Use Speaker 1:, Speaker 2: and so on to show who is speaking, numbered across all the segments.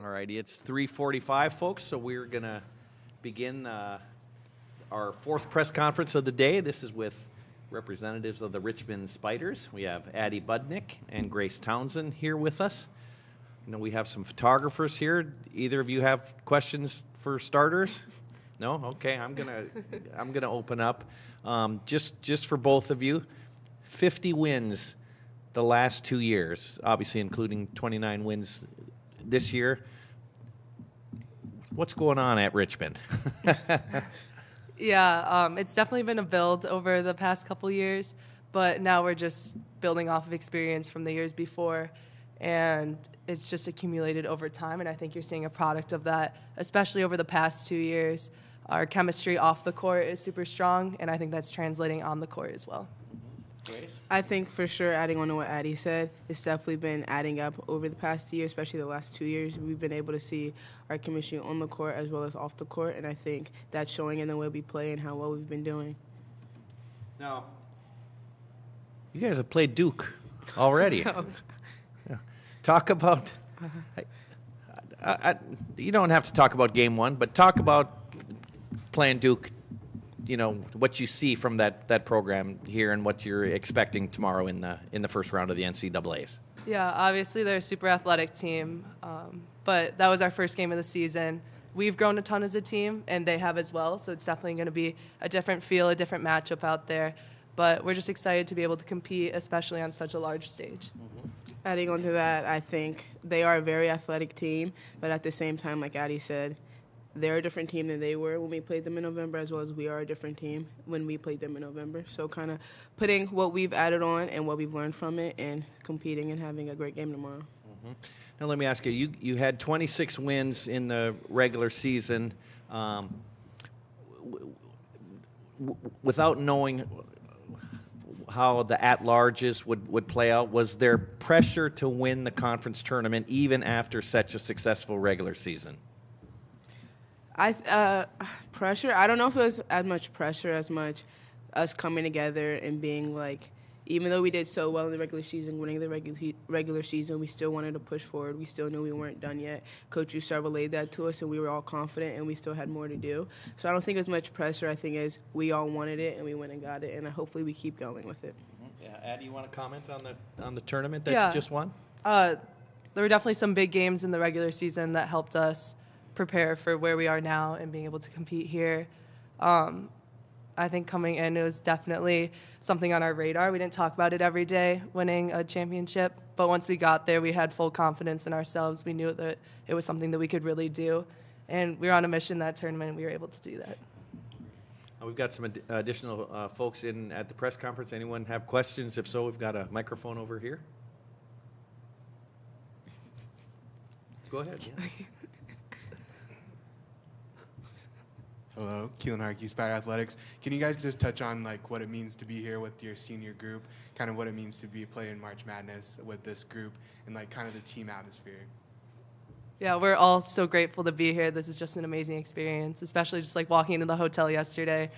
Speaker 1: All righty, it's 3:45, folks, so we're going to begin our fourth press conference of the day. This is with representatives of the Richmond Spiders. We have Addie Budnick and Grace Townsend here with us. You know, we have some photographers here. Either of you have questions for starters? No? Okay, I'm gonna open up. Just for both of you, 50 wins the last 2 years, obviously including 29 wins this year. What's going on at Richmond?
Speaker 2: Yeah, it's definitely been a build over the past couple years, but now we're just building off of experience from the years before, and it's just accumulated over time, and I think you're seeing a product of that, especially over the past 2 years. Our chemistry off the court is super strong, and I think that's translating on the court as well.
Speaker 3: I think for sure, adding on to what Addie said, it's definitely been adding up over the past year, especially the last 2 years. We've been able to see our chemistry on the court as well as off the court, and I think that's showing in the way we play and how well we've been doing.
Speaker 1: Now, you guys have played Duke already. Yeah. Talk about, you don't have to talk about game one, but talk about playing Duke. You know, what you see from that program here and what you're expecting tomorrow in the first round of the NCAAs.
Speaker 2: Yeah, obviously they're a super athletic team, but that was our first game of the season. We've grown a ton as a team, and they have as well, so it's definitely going to be a different feel, a different matchup out there. But we're just excited to be able to compete, especially on such a large stage.
Speaker 3: Mm-hmm. Adding on to that, I think they are a very athletic team, but at the same time, like Addie said, they're a different team than they were when we played them in November, as well as we are a different team when we played them in November. So kind of putting what we've added on and what we've learned from it and competing and having a great game tomorrow.
Speaker 1: Mm-hmm. Now let me ask you, you had 26 wins in the regular season. Without knowing how the at-larges would play out, was there pressure to win the conference tournament even after such a successful regular season?
Speaker 3: Pressure, I don't know if it was as much pressure as much us coming together and being like, even though we did so well in the regular season, winning the regular season, we still wanted to push forward. We still knew we weren't done yet. Coach Usar relayed that to us, and we were all confident, and we still had more to do. So I don't think it was much pressure. I think is we all wanted it, and we went and got it, and hopefully we keep going with it.
Speaker 1: Yeah, Addie, you want to comment on the tournament that you just won?
Speaker 2: There were definitely some big games in the regular season that helped us prepare for where we are now and being able to compete here. I think coming in, it was definitely something on our radar. We didn't talk about it every day, winning a championship, but once we got there, we had full confidence in ourselves. We knew that it was something that we could really do, and we were on a mission that tournament, and we were able to do that.
Speaker 1: We've got some additional folks in at the press conference. Anyone have questions? If so, we've got a microphone over here. Go ahead. Yeah.
Speaker 4: Hello, Keelan Harkey, Spider Athletics. Can you guys just touch on like what it means to be here with your senior group, kind of what it means to be playing March Madness with this group, and like kind of the team atmosphere?
Speaker 2: Yeah, we're all so grateful to be here. This is just an amazing experience, especially just like walking into the hotel yesterday,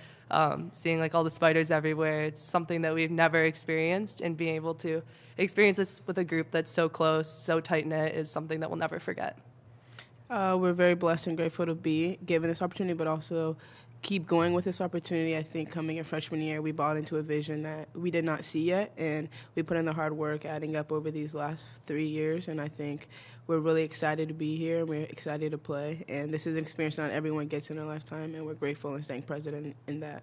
Speaker 2: seeing like all the Spiders everywhere. It's something that we've never experienced, and being able to experience this with a group that's so close, so tight-knit is something that we'll never forget.
Speaker 3: We're very blessed and grateful to be given this opportunity, but also keep going with this opportunity. I think coming in freshman year, we bought into a vision that we did not see yet, and we put in the hard work adding up over these last 3 years, and I think we're really excited to be here. We're excited to play, and this is an experience not everyone gets in their lifetime, and we're grateful and staying present in that.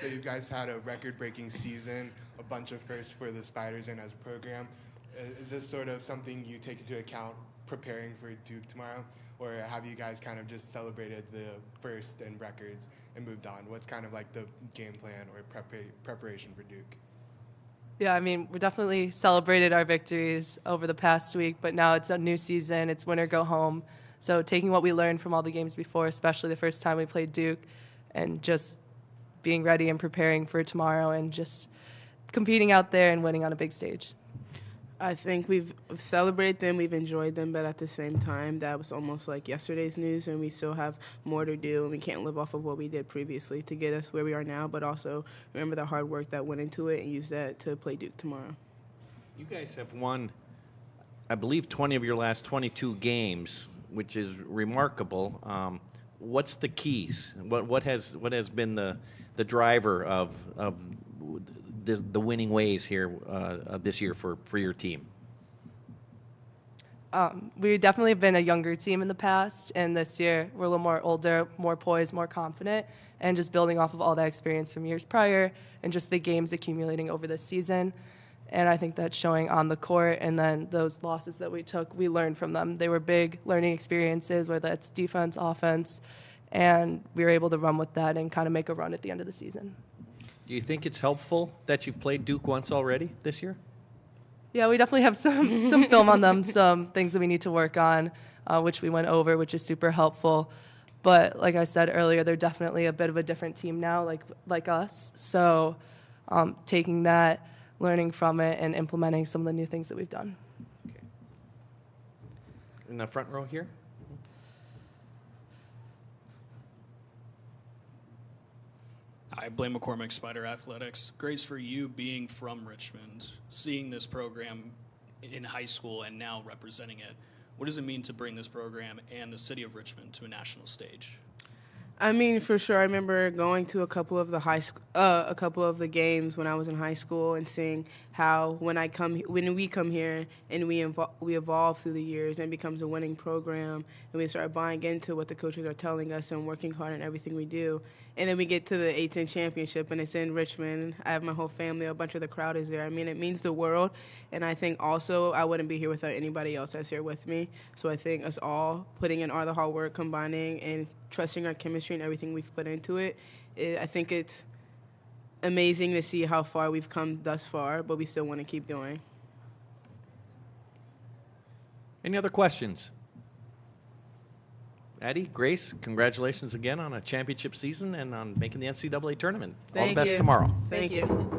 Speaker 4: So you guys had a record-breaking season, a bunch of firsts for the Spiders and as a program. Is this sort of something you take into account preparing for Duke tomorrow? Or have you guys kind of just celebrated the first and records and moved on? What's kind of like the game plan or preparation for Duke?
Speaker 2: Yeah, I mean, we definitely celebrated our victories over the past week, but now it's a new season. It's win or go home. So taking what we learned from all the games before, especially the first time we played Duke, and just being ready and preparing for tomorrow and just competing out there and winning on a big stage.
Speaker 3: I think we've celebrated them, we've enjoyed them, but at the same time, that was almost like yesterday's news, and we still have more to do, and we can't live off of what we did previously to get us where we are now, but also remember the hard work that went into it and use that to play Duke tomorrow.
Speaker 1: You guys have won, I believe, 20 of your last 22 games, which is remarkable. What's the keys? What has been the driver of the winning ways here this year for your team?
Speaker 2: We definitely have been a younger team in the past, and this year we're a little more older, more poised, more confident, and just building off of all that experience from years prior and just the games accumulating over this season. And I think that's showing on the court, and then those losses that we took, we learned from them. They were big learning experiences, whether that's defense, offense, and we were able to run with that and kind of make a run at the end of the season.
Speaker 1: Do you think it's helpful that you've played Duke once already this year?
Speaker 2: Yeah, we definitely have some film on them, some things that we need to work on, which we went over, which is super helpful. But like I said earlier, they're definitely a bit of a different team now, like us. So taking that, learning from it, and implementing some of the new things that we've done.
Speaker 1: Okay. In the front row here.
Speaker 5: Hi, Blaine McCormick, Spider Athletics. Grace, for you being from Richmond, seeing this program in high school and now representing it, what does it mean to bring this program and the city of Richmond to a national stage?
Speaker 3: I mean, for sure. I remember going to a couple of the games when I was in high school and seeing how when we come here and we evolve through the years and it becomes a winning program and we start buying into what the coaches are telling us and working hard in everything we do. And then we get to the A-10 championship and it's in Richmond. I have my whole family, a bunch of the crowd is there. I mean, it means the world. And I think also I wouldn't be here without anybody else that's here with me. So I think us all putting in all the hard work, combining and trusting our chemistry and everything we've put into it, I think it's amazing to see how far we've come thus far, but we still want to keep going.
Speaker 1: Any other questions? Addie, Grace, congratulations again on a championship season and on making the NCAA tournament. All the best tomorrow.
Speaker 3: Thank you.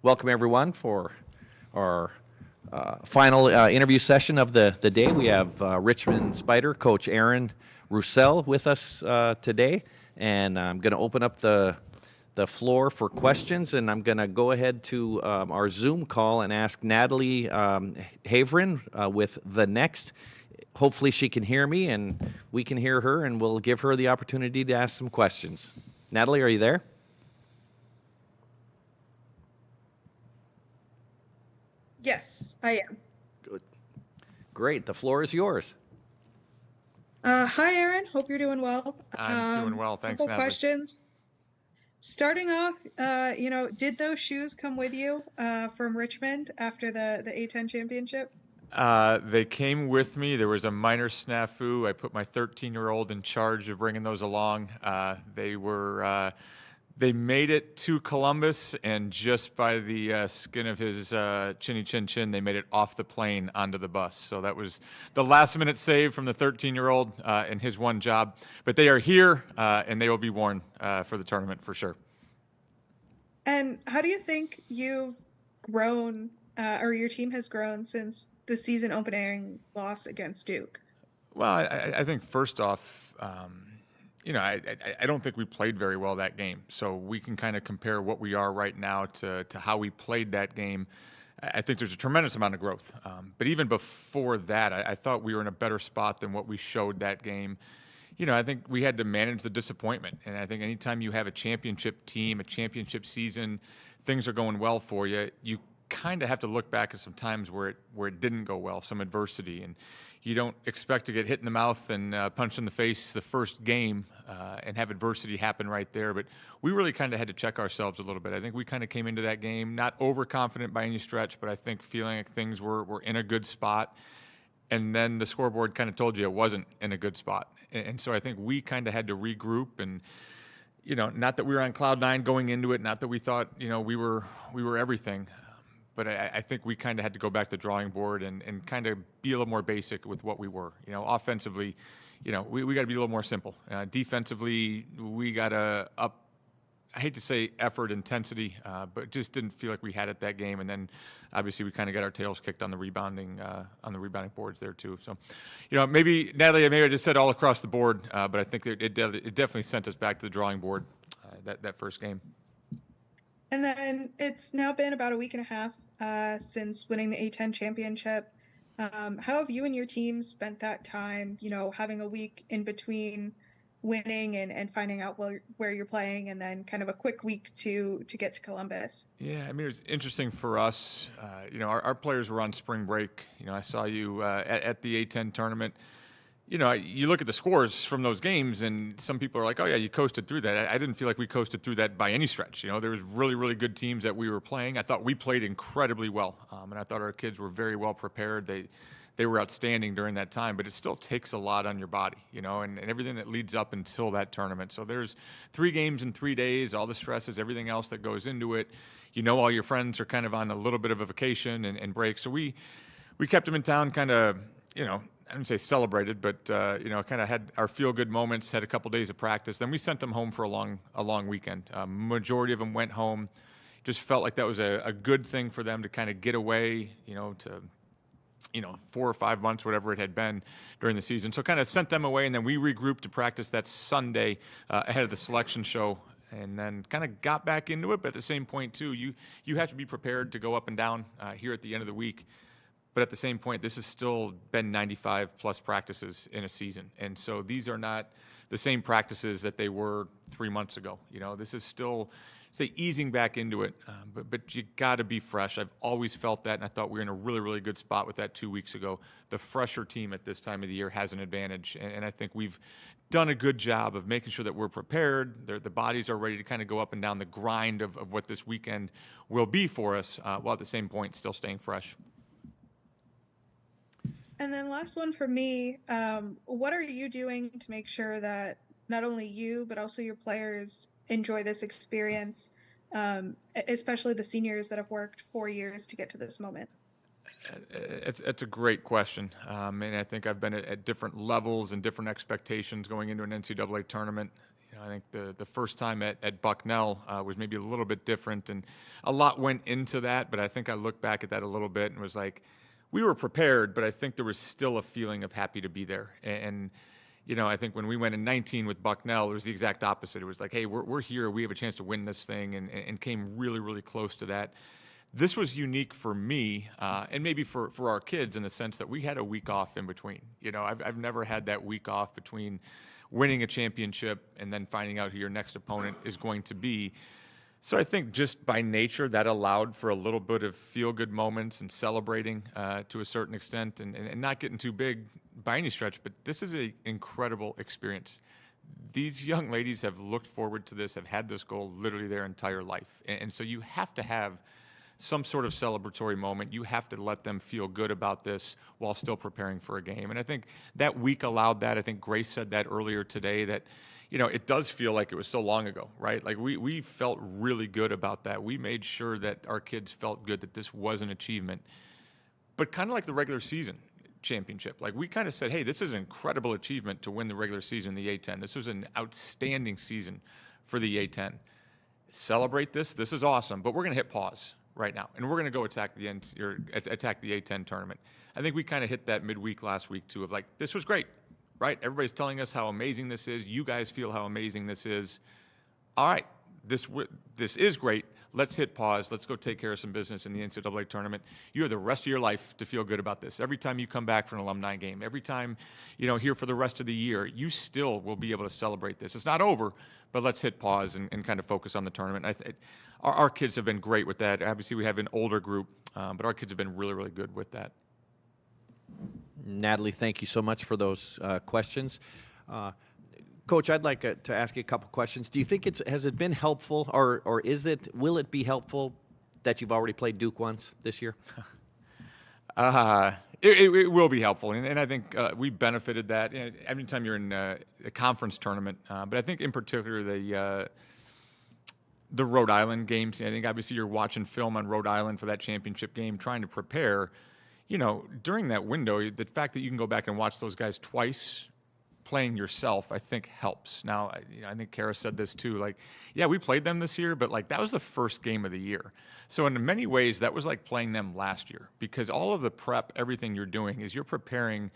Speaker 1: welcome everyone for our final interview session of the day. We have Richmond Spider coach Aaron Roussel with us today, and I'm going to open up the floor for questions, and I'm going to go ahead to our Zoom call and ask Natalie Haverin with the next. Hopefully she can hear me and we can hear her, and we'll give her the opportunity to ask some questions. Natalie, are you there?
Speaker 6: Yes, I am.
Speaker 1: Good. Great. The floor is yours.
Speaker 6: Hi, Aaron. Hope you're doing well.
Speaker 7: I'm doing well. Thanks,
Speaker 6: couple
Speaker 7: Natalie.
Speaker 6: questions. Starting off, did those shoes come with you from Richmond after the A10 championship?
Speaker 7: They came with me. There was a minor snafu. I put my 13-year-old in charge of bringing those along. They made it to Columbus, and just by the skin of his chinny chin chin, they made it off the plane onto the bus. So that was the last-minute save from the 13-year-old and his one job. But they are here, and they will be worn for the tournament for sure.
Speaker 6: And how do you think you've grown, or your team has grown since the season opening loss against Duke?
Speaker 7: Well, I think first off, I don't think we played very well that game. So we can kind of compare what we are right now to how we played that game. I think there's a tremendous amount of growth. But even before that, I thought we were in a better spot than what we showed that game. I think we had to manage the disappointment. And I think anytime you have a championship team, a championship season, things are going well for you, you kind of have to look back at some times where it didn't go well, some adversity. And you don't expect to get hit in the mouth and punched in the face the first game and have adversity happen right there. But we really kind of had to check ourselves a little bit. I think we kind of came into that game not overconfident by any stretch, but I think feeling like things were in a good spot. And then the scoreboard kind of told you it wasn't in a good spot. And so I think we kind of had to regroup and, not that we were on cloud nine going into it, not that we thought, we were everything. But I think we kind of had to go back to the drawing board and kind of be a little more basic with what we were. Offensively, we got to be a little more simple. Defensively, we got to up, I hate to say effort, intensity, but just didn't feel like we had it that game. And then obviously we kind of got our tails kicked on the rebounding boards there too. So, maybe, Natalie, maybe I just said all across the board, but I think it definitely sent us back to the drawing board, that first game.
Speaker 6: And then it's now been about a week and a half since winning the A10 championship. How have you and your team spent that time, having a week in between winning and finding out where you're playing, and then kind of a quick week to get to Columbus?
Speaker 7: Yeah, it was interesting for us. Our players were on spring break. I saw you at the A10 tournament. You look at the scores from those games, and some people are like, oh, yeah, you coasted through that. I didn't feel like we coasted through that by any stretch. There was really, really good teams that we were playing. I thought we played incredibly well, and I thought our kids were very well prepared. They were outstanding during that time, but it still takes a lot on your body, and everything that leads up until that tournament. So there's 3 games in 3 days, all the stresses, everything else that goes into it. All your friends are kind of on a little bit of a vacation and break. So we kept them in town, kind of, I wouldn't say celebrated, but kind of had our feel-good moments, had a couple days of practice. Then we sent them home for a long weekend. Majority of them went home. Just felt like that was a good thing for them to kind of get away, to 4 or 5 months, whatever it had been during the season. So kind of sent them away, and then we regrouped to practice that Sunday ahead of the selection show, and then kind of got back into it. But at the same point, too, you have to be prepared to go up and down here at the end of the week. But at the same point, this has still been 95-plus practices in a season. And so these are not the same practices that they were 3 months ago. This is still, say, easing back into it. But you got to be fresh. I've always felt that, and I thought we were in a really, really good spot with that 2 weeks ago. The fresher team at this time of the year has an advantage, and I think we've done a good job of making sure that we're prepared. The bodies are ready to kind of go up and down the grind of what this weekend will be for us, while at the same point still staying fresh.
Speaker 6: And then last one for me, what are you doing to make sure that not only you, but also your players enjoy this experience, especially the seniors that have worked 4 years to get to this moment?
Speaker 7: It's a great question. And I think I've been at different levels and different expectations going into an NCAA tournament. I think the first time at Bucknell was maybe a little bit different, and a lot went into that. But I think I look back at that a little bit and was like, we were prepared, but I think there was still a feeling of happy to be there. And I think when we went in 19 with Bucknell, it was the exact opposite. It was like, hey, we're here. We have a chance to win this thing, and came really, really close to that. This was unique for me, and maybe for our kids in the sense that we had a week off in between. I've never had that week off between winning a championship and then finding out who your next opponent is going to be. So I think just by nature that allowed for a little bit of feel-good moments and celebrating to a certain extent, and not getting too big by any stretch, but this is an incredible experience. These young ladies have looked forward to this, have had this goal literally their entire life. And so you have to have some sort of celebratory moment. You have to let them feel good about this while still preparing for a game. And I think that week allowed that. I think Grace said that earlier today, that it does feel like it was so long ago, right? Like we felt really good about that. We made sure that our kids felt good that this was an achievement. But kind of like the regular season championship, like we kind of said, hey, this is an incredible achievement to win the regular season, the A10. This was an outstanding season for the A10. Celebrate this. This is awesome, but we're going to hit pause right now, and we're going to go attack the A10 tournament. I think we kind of hit that midweek last week too, of like, this was great, right? Everybody's telling us how amazing this is. You guys feel how amazing this is. All right, this is great. Let's hit pause. Let's go take care of some business in the NCAA tournament. You have the rest of your life to feel good about this. Every time you come back for an alumni game, every time, here for the rest of the year, you still will be able to celebrate this. It's not over, but let's hit pause and kind of focus on the tournament. Our kids have been great with that. Obviously, we have an older group, but our kids have been really, really good with that.
Speaker 1: Natalie, thank you so much for those questions. Coach, I'd like to ask you a couple questions. Do you think has it been helpful, or will it be helpful that you've already played Duke once this year?
Speaker 7: It will be helpful, and I think we benefited that. Every time you're in a conference tournament, but I think in particular the Rhode Island games. I think obviously you're watching film on Rhode Island for that championship game, trying to prepare. During that window, the fact that you can go back and watch those guys twice playing yourself, I think helps. Now, I think Kara said this too. Like, yeah, we played them this year, but like that was the first game of the year. So in many ways, that was like playing them last year, because all of the prep, everything you're doing is you're preparing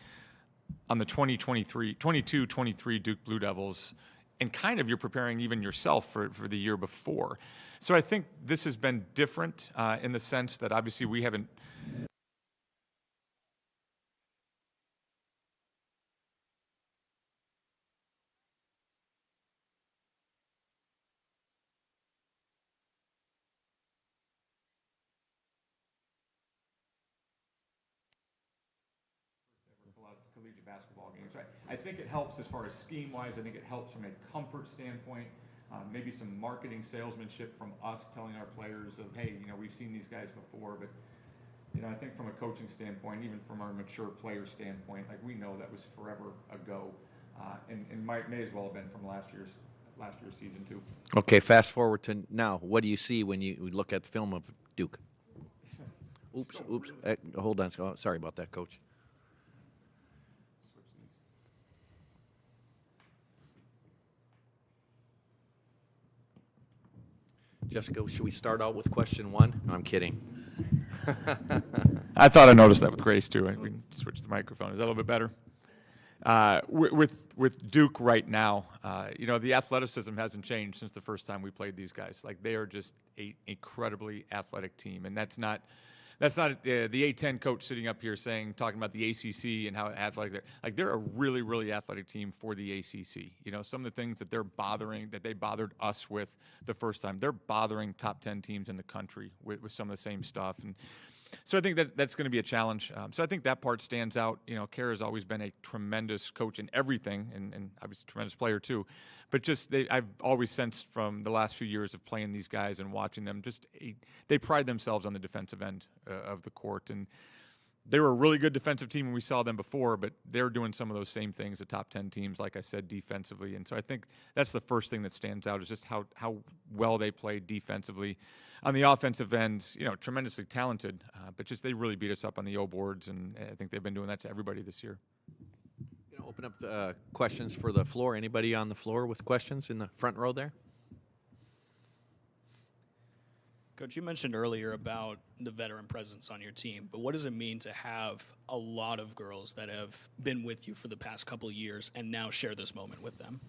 Speaker 7: on the 22-23 Duke Blue Devils, and kind of you're preparing even yourself for the year before. So I think this has been different in the sense that obviously we haven't. Collegiate basketball games. I think it helps as far as scheme-wise. I think it helps from a comfort standpoint. Maybe some marketing salesmanship from us telling our players of, hey, we've seen these guys before. But I think from a coaching standpoint, even from our mature player standpoint, like we know that was forever ago, and may as well have been from last year's season too.
Speaker 1: Okay, fast forward to now. What do you see when you look at the film of Duke? Oops. Hold on. Sorry about that, Coach. Jessica, should we start out with question one? No, I'm kidding.
Speaker 7: I thought I noticed that with Grace too. We can switch the microphone. Is that a little bit better? With Duke right now, the athleticism hasn't changed since the first time we played these guys. Like, they are just an incredibly athletic team, and that's not the A10 coach sitting up here talking about the ACC and how athletic they're. Like, they're a really, really athletic team for the ACC. Some of the things that they bothered us with the first time, they're bothering top 10 teams in the country with some of the same stuff. And so I think that's going to be a challenge. So I think that part stands out. Kara's always been a tremendous coach in everything, and obviously a tremendous player too. But I've always sensed from the last few years of playing these guys and watching them, they pride themselves on the defensive end of the court. And they were a really good defensive team when we saw them before, but they're doing some of those same things the top 10 teams, like I said, defensively. And so I think that's the first thing that stands out, is just how well they play defensively. On the offensive end, tremendously talented, but they really beat us up on the O boards, and I think they've been doing that to everybody this year.
Speaker 1: Open up questions for the floor. Anybody on the floor with questions in the front row there?
Speaker 5: Coach, you mentioned earlier about the veteran presence on your team, but what does it mean to have a lot of girls that have been with you for the past couple of years and now share this moment with them?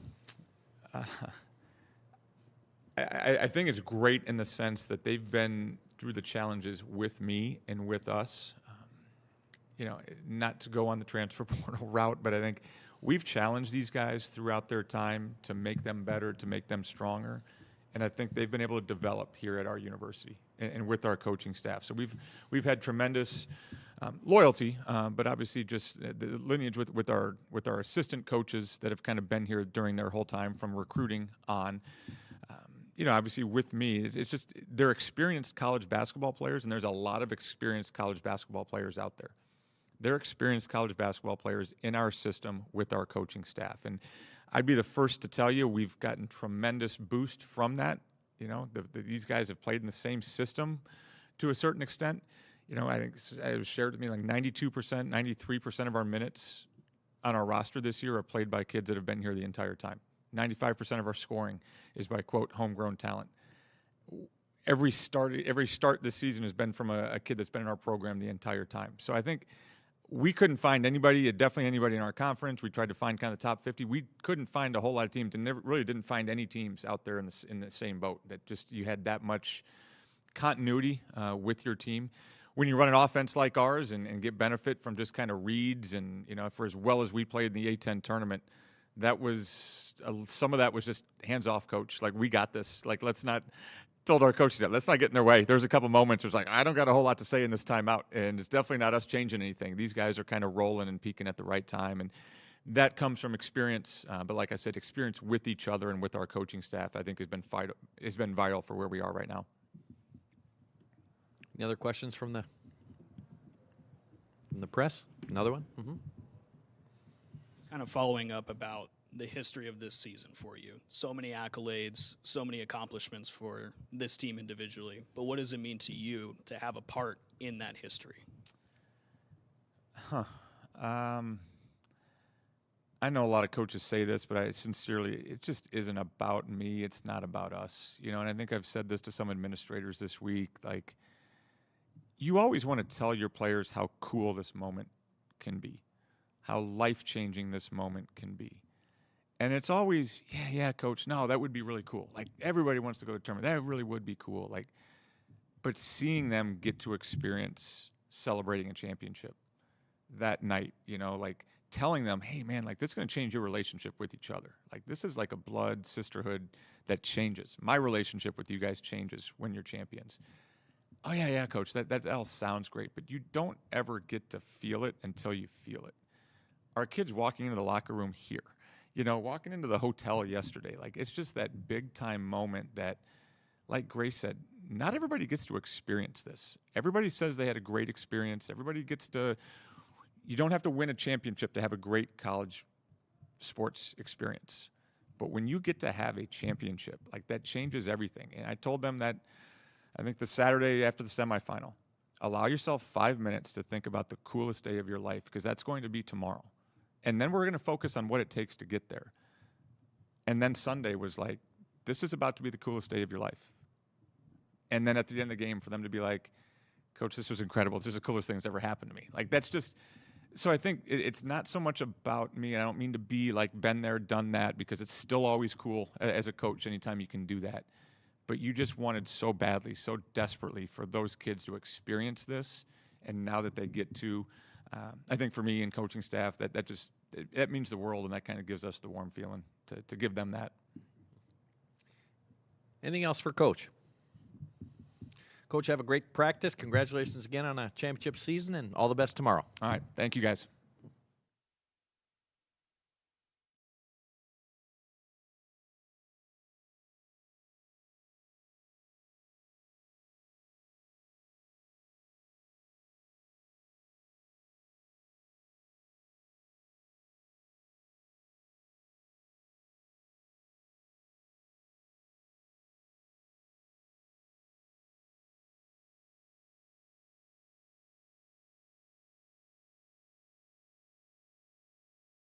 Speaker 7: I think it's great in the sense that they've been through the challenges with me and with us. Not to go on the transfer portal route, but I think we've challenged these guys throughout their time to make them better, to make them stronger. And I think they've been able to develop here at our university and with our coaching staff. So we've had tremendous loyalty, but obviously just the lineage with our assistant coaches that have kind of been here during their whole time from recruiting on. Obviously with me, it's just they're experienced college basketball players, and there's a lot of experienced college basketball players out there. They're experienced college basketball players in our system with our coaching staff. And I'd be the first to tell you we've gotten tremendous boost from that. These guys have played in the same system to a certain extent. I think it was shared with me like 92%, 93% of our minutes on our roster this year are played by kids that have been here the entire time. 95% of our scoring is by, quote, homegrown talent. Every start this season has been from a kid that's been in our program the entire time. So I think we couldn't find anybody, definitely anybody in our conference. We tried to find kind of the top 50. We couldn't find a whole lot of teams, and really didn't find any teams out there in the same boat that just you had that much continuity with your team. When you run an offense like ours and get benefit from just kind of reads and, for as well as we played in the A10 tournament, that was some of that was just hands off, coach. Like, we got this. Like, let's not. Told our coaches that let's not get in their way. There's a couple moments where it's like, I don't got a whole lot to say in this timeout, and it's definitely not us changing anything. These guys are kind of rolling and peaking at the right time, and that comes from experience. But like I said, experience with each other and with our coaching staff, I think has been vital for where we are right now.
Speaker 1: Any other questions from the press? Another one? Mm-hmm.
Speaker 5: Kind of following up about the history of this season for you. So many accolades, so many accomplishments for this team individually. But what does it mean to you to have a part in that history?
Speaker 7: I know a lot of coaches say this, but it just isn't about me. It's not about us. And I think I've said this to some administrators this week. Like, you always want to tell your players how cool this moment can be, how life-changing this moment can be. And it's always, yeah, coach, no, that would be really cool. Like, everybody wants to go to a tournament. That really would be cool. Like, but seeing them get to experience celebrating a championship that night, like telling them, hey, man, like, this is going to change your relationship with each other. Like, this is like a blood sisterhood that changes. My relationship with you guys changes when you're champions. Oh, yeah, coach, that all sounds great, but you don't ever get to feel it until you feel it. Our kids walking into the locker room here, walking into the hotel yesterday, like, it's just that big time moment that, like Grace said, not everybody gets to experience this. Everybody says they had a great experience. Everybody gets to, you don't have to win a championship to have a great college sports experience. But when you get to have a championship, like, that changes everything. And I told them that, I think the Saturday after the semifinal, allow yourself 5 minutes to think about the coolest day of your life, because that's going to be tomorrow. And then we're going to focus on what it takes to get there. And then Sunday was like, this is about to be the coolest day of your life. And then at the end of the game, for them to be like, coach, this was incredible. This is the coolest thing that's ever happened to me. Like, that's just, so I think it's not so much about me. And I don't mean to be like been there, done that, because it's still always cool as a coach anytime you can do that. But you just wanted so badly, so desperately for those kids to experience this. And now that they get to, I think for me and coaching staff, that means the world, and that kind of gives us the warm feeling to give them that.
Speaker 1: Anything else for Coach? Coach, have a great practice. Congratulations again on a championship season, and all the best tomorrow.
Speaker 7: All right. Thank you, guys.